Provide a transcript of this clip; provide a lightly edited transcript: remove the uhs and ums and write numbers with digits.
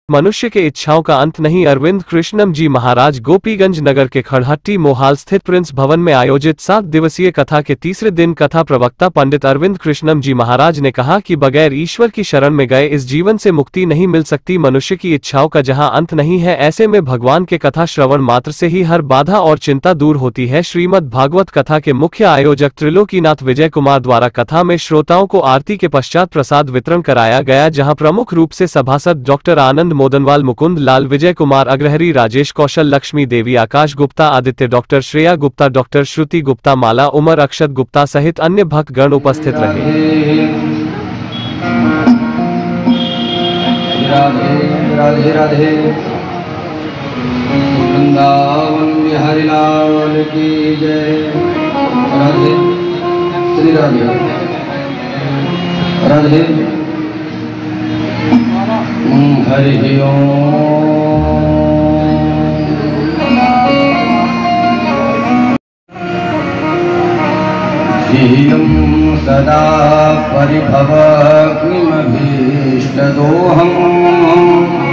मनुष्य के इच्छाओं का अंत नहीं। अरविंद कृष्णम जी महाराज गोपीगंज नगर के खड़हट्टी मोहाल स्थित प्रिंस भवन में आयोजित 7 दिवसीय कथा के तीसरे दिन कथा प्रवक्ता पंडित अरविंद कृष्णम जी महाराज ने कहा कि बगैर ईश्वर की शरण में गए इस जीवन से मुक्ति नहीं मिल सकती। मनुष्य की इच्छाओं का जहां अंत नहीं है, ऐसे में भगवान के कथा श्रवण मात्र से ही हर बाधा और चिंता दूर होती है। श्रीमद् भागवत कथा के मुख्य आयोजक त्रिलोकीनाथ विजय कुमार द्वारा कथा में श्रोताओं को आरती के पश्चात प्रसाद वितरण कराया गया, जहां प्रमुख रूप से सभासद डॉक्टर आनंद मोदनवाल, मुकुंद लाल, विजय कुमार अग्रहरी, राजेश कौशल, लक्ष्मी देवी, आकाश गुप्ता, आदित्य, डॉक्टर श्रेया गुप्ता, डॉक्टर श्रुति गुप्ता, माला उमर, अक्षत गुप्ता सहित अन्य भक्तगण उपस्थित रहे। राधे राधे वृंदावन बिहारी लाल की जय। राधे श्री राधे राधे। हरि ओम। धियं सदा परिभवग्निमभीष्टदोहम्